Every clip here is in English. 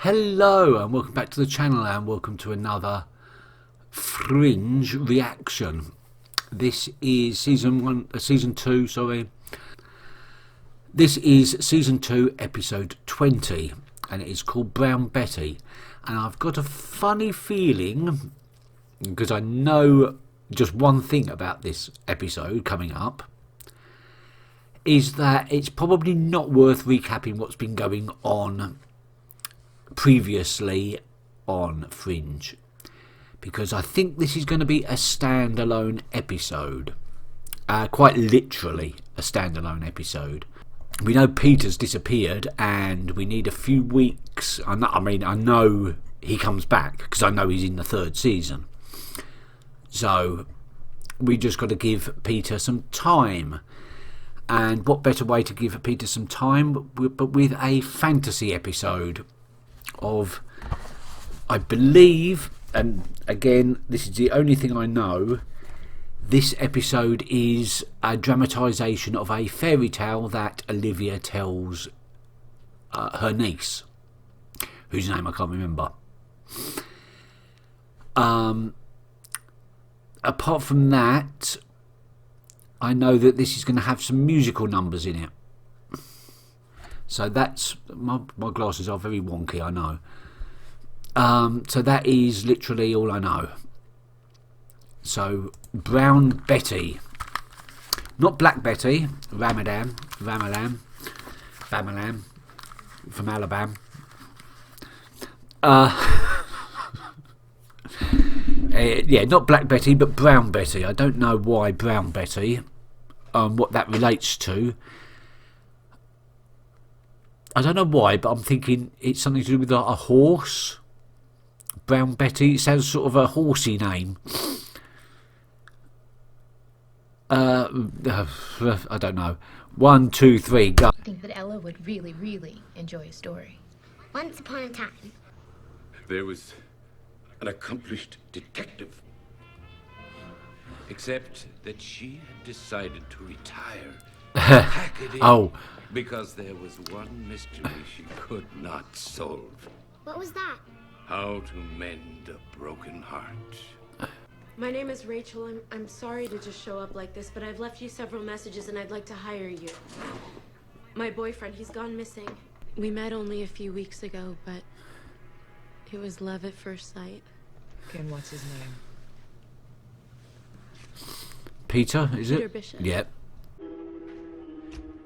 Hello and welcome back to the channel and welcome to another Fringe reaction. This is season 2, sorry. This is season 2, episode 20, and it is called Brown Betty. And I've got a funny feeling, because I know just one thing about this episode coming up, is that it's probably not worth recapping what's been going on previously on Fringe, because I think this is going to be a standalone episode, quite literally a standalone episode. We know Peter's disappeared and we need a few weeks. I know he comes back because I know he's in the 3rd season, so we just got to give Peter some time. And what better way to give Peter some time but with a fantasy episode of, I believe, and again this is the only thing I know, this episode is a dramatisation of a fairy tale that Olivia tells her niece, whose name I can't remember. Apart from that, I know that this is going to have some musical numbers in it. So that's, my glasses are very wonky, I know. So that is literally all I know. So Brown Betty, not Black Betty, Ramadan from Alabama. Yeah, not Black Betty, but Brown Betty. I don't know why Brown Betty, what that relates to. I don't know why, but I'm thinking it's something to do with a horse. Brown Betty, it sounds sort of a horsey name. I don't know. 1, 2, 3, go. I think that Ella would really enjoy a story. Once upon a time, there was an accomplished detective. Except that she had decided to retire. Pack it in, Oh. because there was one mystery she could not solve. what was that? How to mend a broken heart. My name is Rachel. I'm sorry to just show up like this, but I've left you several messages and I'd like to hire you. My boyfriend, he's gone missing. We met only a few weeks ago, but it was love at first sight. And what's his name? Peter, is it? Peter Bishop. Yep.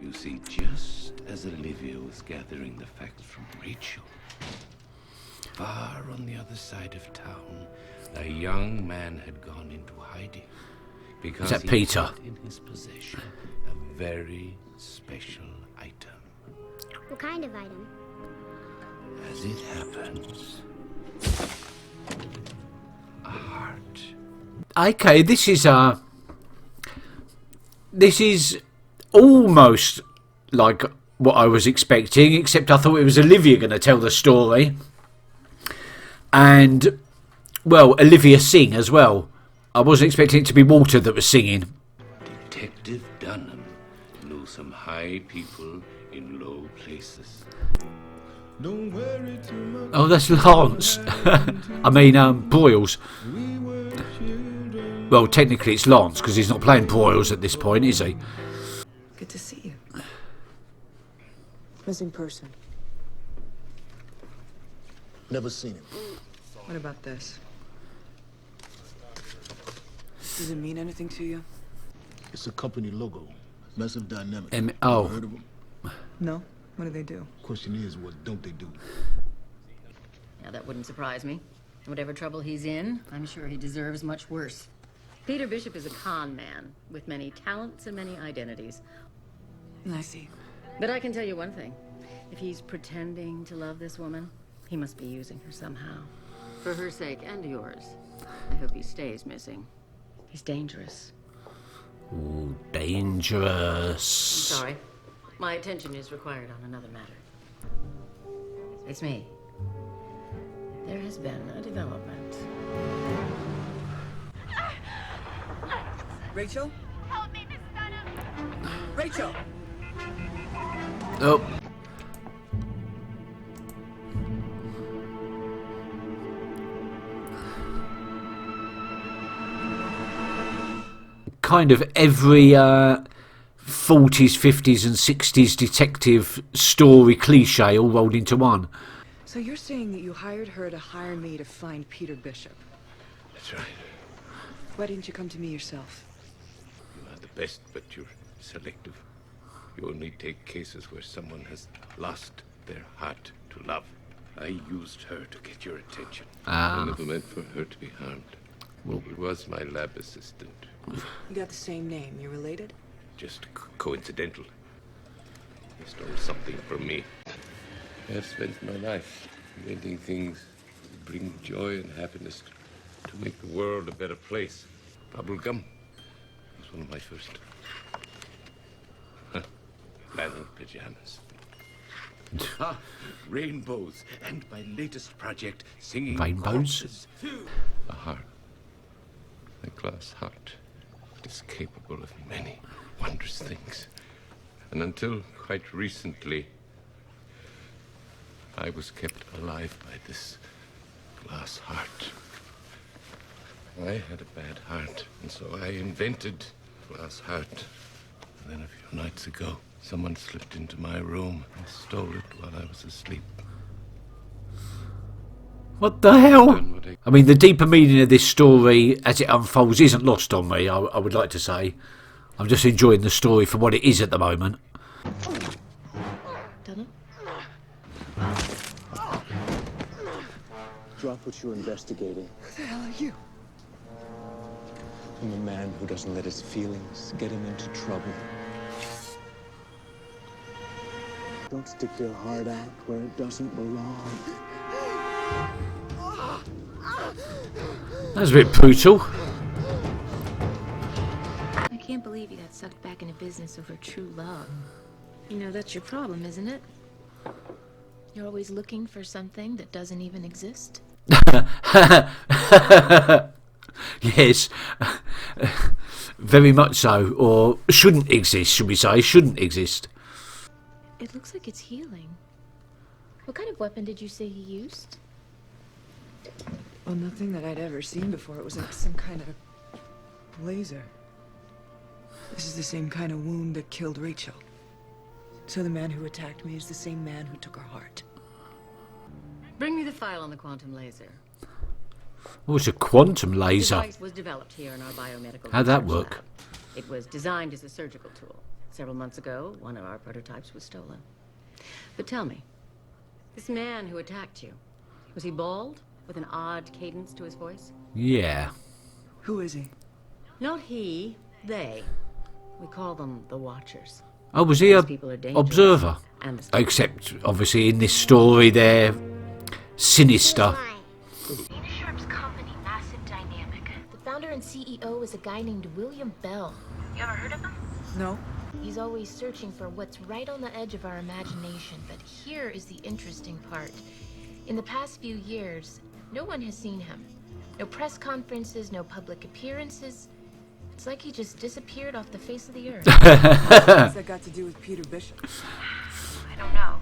You see, just as Olivia was gathering the facts from Rachel, far on the other side of town, a young man had gone into hiding because that he Peter? had in his possession a very special item. What kind of item? As it happens, a heart. Okay, this is almost like what I was expecting, except I thought it was Olivia going to tell the story. And, well, Olivia sing as well. I wasn't expecting it to be Walter that was singing. Detective Dunham knew some high people in low places. Oh, that's Lance. I mean, Broyles. Well, technically it's Lance, because he's not playing Broyles at this point, is he? Good to see you. Missing person. Never seen him. What about this? Does it mean anything to you? It's a company logo. Massive Dynamic. Oh. Heard of them? No. What do they do? Question is, what don't they do? Now, that wouldn't surprise me. Whatever trouble he's in, I'm sure he deserves much worse. Peter Bishop is a con man with many talents and many identities. I see. But I can tell you one thing. If he's pretending to love this woman, he must be using her somehow. For her sake and yours, I hope he stays missing. He's dangerous. Ooh, dangerous. I'm sorry. My attention is required on another matter. It's me. There has been a development. Rachel? Help me, Miss Dunham! Rachel! Oh. kind of every 40s, 50s and 60s detective story cliche all rolled into one. So you're saying that you hired her to hire me to find Peter Bishop? That's right. Why didn't you come to me yourself? You are the best, but you're selective. You only take cases where someone has lost their heart to love. I used her to get your attention. I never meant for her to be harmed. She was my lab assistant. You got the same name. You related? Just coincidental. He stole something from me. I have spent my life inventing things that bring joy and happiness to make the world a better place. Bubblegum was one of my first. Flannel pajamas. Rainbows. And my latest project, singing Rainbows? choruses. A heart. A glass heart. It is capable of many wondrous things. And until quite recently, I was kept alive by this glass heart. I had a bad heart, and so I invented glass heart. And then a few nights ago, someone slipped into my room and stole it while I was asleep. What the hell? Done what I mean, the deeper meaning of this story as it unfolds isn't lost on me, I would like to say. I'm just enjoying the story for what it is at the moment. Done it? Drop what you're investigating. Who the hell are you? I'm a man who doesn't let his feelings get him into trouble. Don't stick your heart out where it doesn't belong. That's a bit brutal. I can't believe you got sucked back into business over true love. You know, that's your problem, isn't it? You're always looking for something that doesn't even exist. Yes. Very much so. Or shouldn't exist, should we say. Shouldn't exist. It looks like it's healing. What kind of weapon did you say he used? Well, nothing that I'd ever seen before. It was like some kind of laser. This is the same kind of wound that killed Rachel. So the man who attacked me is the same man who took her heart. Bring me the file on the quantum laser. Oh, it's a quantum The laser. device was developed here in our biomedical How'd that research work? lab. It was designed as a surgical tool. Several months ago, one of our prototypes was stolen. But tell me, this man who attacked you, was he bald, with an odd cadence to his voice? Yeah. Who is he? Not he, they. We call them the Watchers. Oh, was he a These people are dangerous observer? and Except, obviously, in this story, they're sinister. Dana Sharp's company, Massive Dynamic. The founder and CEO is a guy named William Bell. You ever heard of him? No. He's always searching for what's right on the edge of our imagination, but here is the interesting part. In the past few years, no one has seen him. No press conferences, no public appearances. It's like he just disappeared off the face of the earth. What's that got to do with Peter Bishop? I don't know.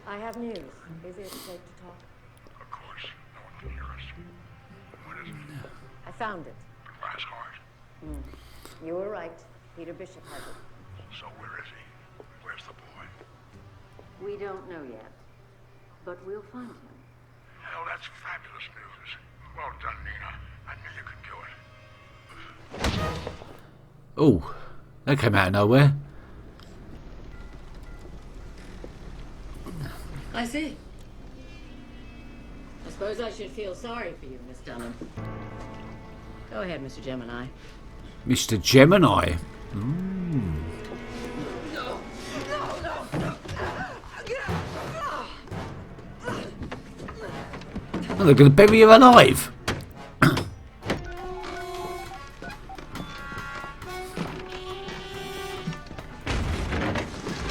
I have news. Is it safe to talk? Of course. No one can hear us. What is it? I found it. The glass heart. You were right. Peter Bishop has it. So where is he? Where's the boy? We don't know yet, but we'll find him. Hell, that's fabulous news. Well done, Nina. I knew you could do it. Oh, that came out of nowhere. I see. I suppose I should feel sorry for you, Miss Dunham. Go ahead, Mr. Gemini. Mr. Gemini. Oh, they're going to bury you alive.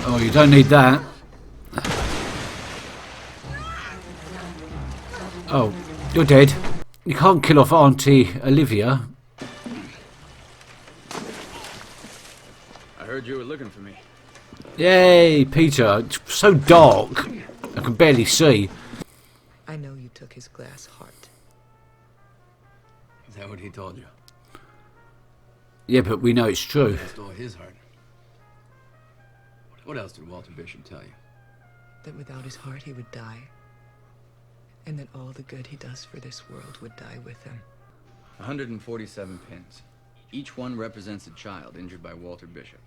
Oh, you don't need that. Oh, you're dead. You can't kill off Auntie Olivia. I heard you were looking for me. Yay, Peter. It's so dark. I can barely see. I know you took his glass heart. Is that what he told you? Yeah, but we know it's true. I stole his heart. What else did Walter Bishop tell you? That without his heart he would die. And that all the good he does for this world would die with him. 147 pins. Each one represents a child injured by Walter Bishop.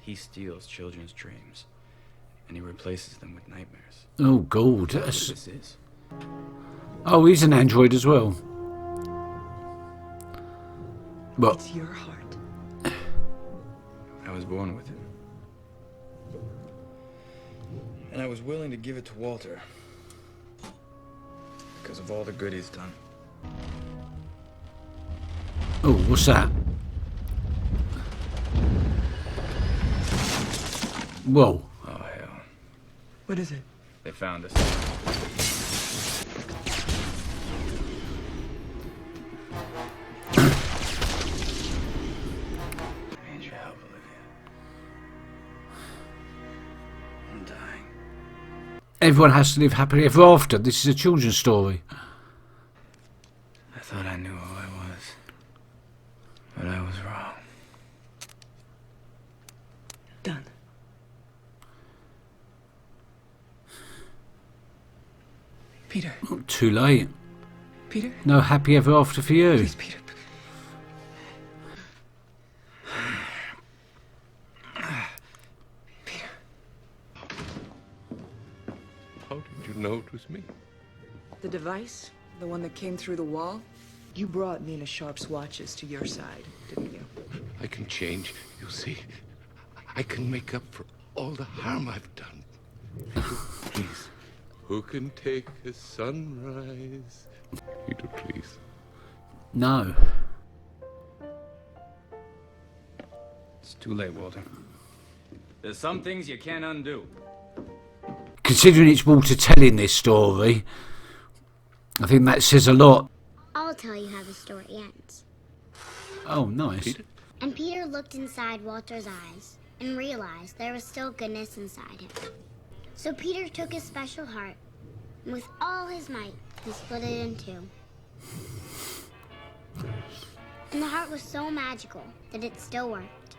He steals children's dreams, and he replaces them with nightmares. Oh, God. That's what this is. Oh, he's an android as well. Well, It's your heart. I was born with it. And I was willing to give it to Walter. Because of all the good he's done. oh, what's that? Whoa. Oh, hell. What is it? They found us. I need your help, Olivia. I'm dying. Everyone has to live happily ever after. This is a children's story. I thought I knew who I was. But I was wrong. Done. Peter. Oh, too late. Peter? No happy ever after for you. Please, Peter. Peter. How did you know it was me? The device, the one that came through the wall, you brought Nina Sharp's watches to your side, didn't you? I can change, you see. I can make up for all the harm I've done. Please. Who can take a sunrise? Peter, please. No. It's too late, Walter. There's some things you can't undo. Considering it's Walter telling this story, I think that says a lot. I'll tell you how the story ends. Oh, nice. Peter? And Peter looked inside Walter's eyes and realized there was still goodness inside him. So Peter took his special heart, and with all his might, he split it in two. And the heart was so magical that it still worked.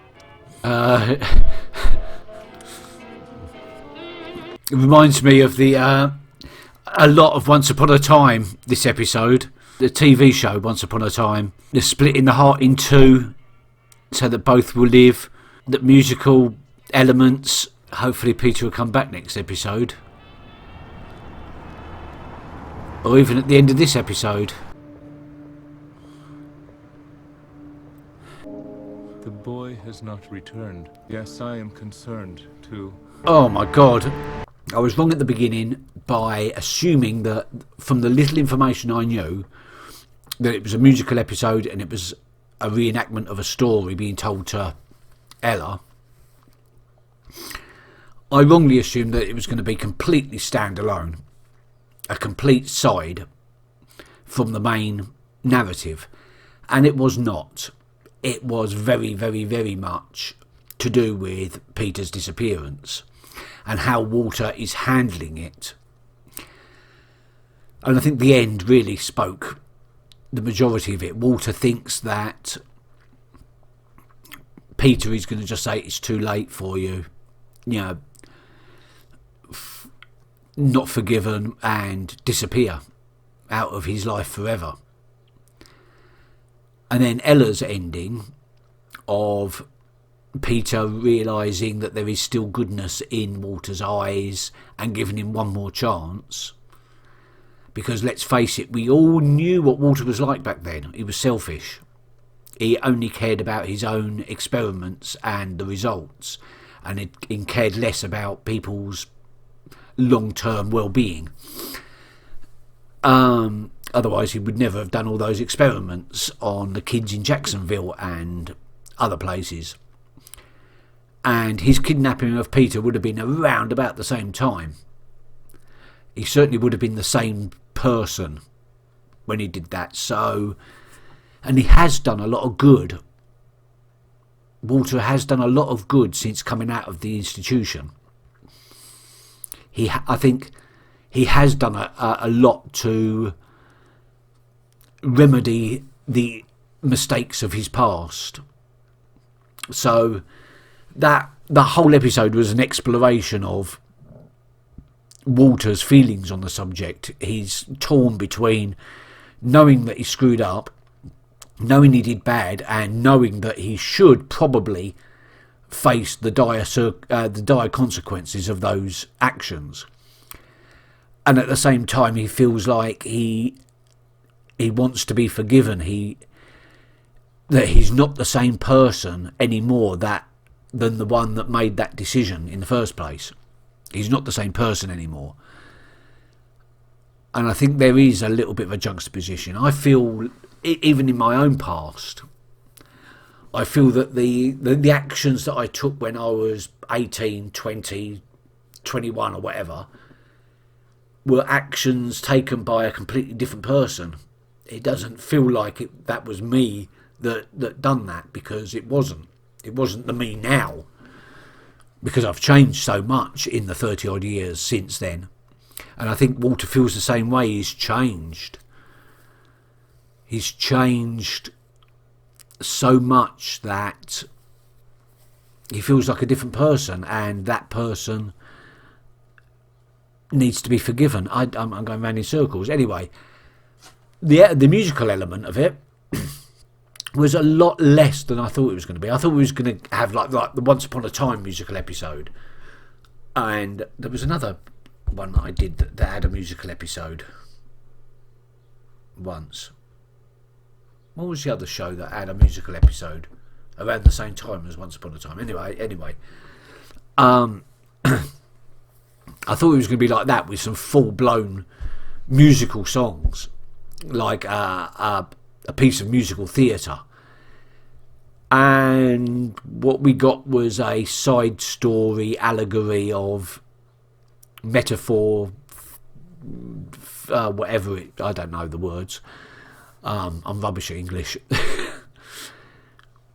It reminds me of the a lot of Once Upon a Time, this episode. The TV show Once Upon a Time. They're splitting the heart in two so that both will live. The musical elements. Hopefully Peter will come back next episode. Or even at the end of this episode. The boy has not returned. Yes, I am concerned, too. Oh my God. I was wrong at the beginning by assuming that from the little information I knew that it was a musical episode and it was a reenactment of a story being told to Ella. I wrongly assumed that it was going to be completely standalone, a complete side from the main narrative, and it was not. It was very, very, very much to do with Peter's disappearance and how Walter is handling it. And I think the end really spoke the majority of it. Walter thinks that Peter is going to just say it's too late for you, you know, not forgiven, and disappear out of his life forever. And then Ella's ending of Peter realising that there is still goodness in Walter's eyes and giving him one more chance. Because let's face it, we all knew what Walter was like back then. He was selfish. He only cared about his own experiments and the results, and he cared less about people's long-term well-being. Otherwise he would never have done all those experiments on the kids in Jacksonville and other places. And his kidnapping of Peter would have been around about the same time. He certainly would have been the same person when he did that. So, and he has done a lot of good. Walter has done a lot of good since coming out of the institution. I think he has done a lot to remedy the mistakes of his past. So that the whole episode was an exploration of Walter's feelings on the subject. He's torn between knowing that he screwed up, knowing he did bad, and knowing that he should probably face the dire consequences of those actions. And at the same time, he feels like he wants to be forgiven. That he's not the same person anymore than the one that made that decision in the first place. He's not the same person anymore. And I think there is a little bit of a juxtaposition. I feel, even in my own past, I feel that the actions that I took when I was 18, 20, 21 or whatever were actions taken by a completely different person. It doesn't feel like that was me that done that, because it wasn't. It wasn't the me now, because I've changed so much in the 30 odd years since then. And I think Walter feels the same way. He's changed. He's changed so much that he feels like a different person, and that person needs to be forgiven. I'm going round in circles. Anyway, the musical element of it was a lot less than I thought it was going to be. I thought we was going to have like the Once Upon a Time musical episode, and there was another one that I did that had a musical episode once. What was the other show that had a musical episode around the same time as Once Upon a Time? Anyway, I thought it was going to be like that, with some full-blown musical songs, like a piece of musical theatre. And what we got was a side story allegory of metaphor, whatever I don't know the words. I'm rubbish at English.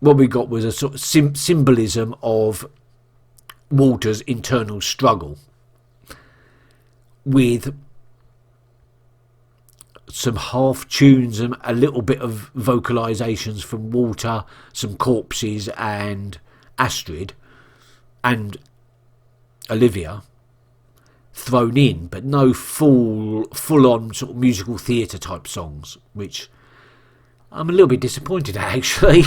What we got was a sort of symbolism of Walter's internal struggle, with some half tunes and a little bit of vocalisations from Walter, some corpses and Astrid and Olivia thrown in, but no full on sort of musical theatre type songs, which I'm a little bit disappointed at, actually.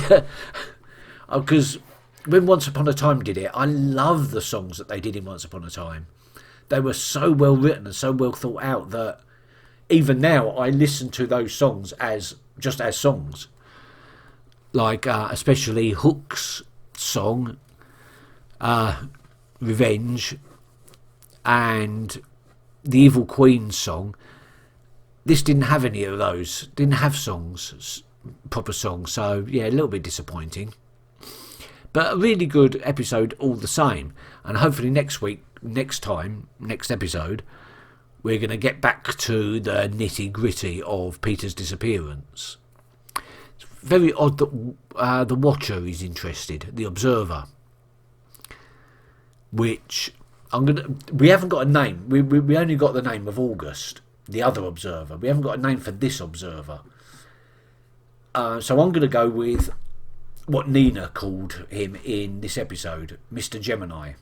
Because when Once Upon a Time did it, I love the songs that they did in Once Upon a Time. They were so well written and so well thought out that even now I listen to those songs as songs. Like especially Hook's song, Revenge, and the Evil Queen's song. This didn't have any of those. Didn't have songs, proper songs. So yeah, a little bit disappointing. But a really good episode all the same. And hopefully next episode, we're going to get back to the nitty-gritty of Peter's disappearance. It's very odd that the Watcher is interested, the Observer. Which, we haven't got a name. We only got the name of August, the other Observer. We haven't got a name for this Observer. So I'm going to go with what Nina called him in this episode, Mr. Gemini,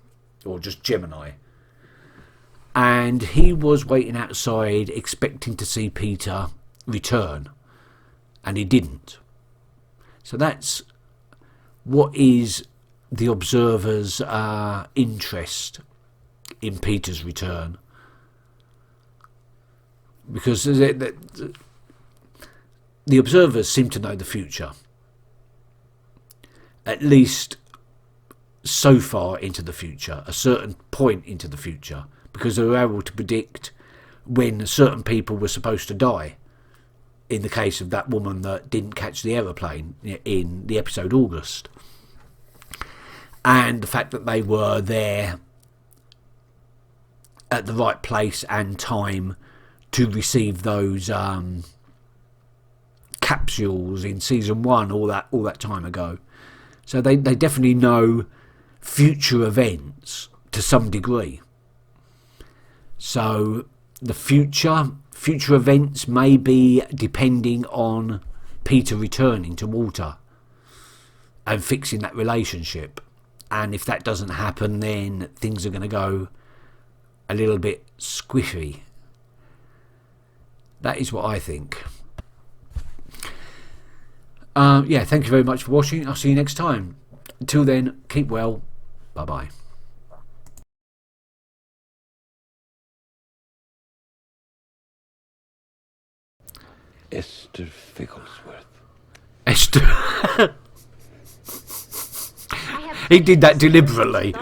or just Gemini. And he was waiting outside expecting to see Peter return, and he didn't. So that's what is the Observer's interest in Peter's return. Because the Observers seem to know the future. At least so far into the future, a certain point into the future, because they were able to predict when certain people were supposed to die. In the case of that woman that didn't catch the aeroplane in the episode August. And the fact that they were there at the right place and time to receive those capsules in season 1 all that time ago. So they definitely know future events to some degree. So the future events may be depending on Peter returning to Walter and fixing that relationship. And if that doesn't happen, then things are going to go a little bit squishy. That is what I think. Yeah, thank you very much for watching. I'll see you next time. Until then, keep well. Bye-bye. Esther Figglesworth. Esther. He did that deliberately.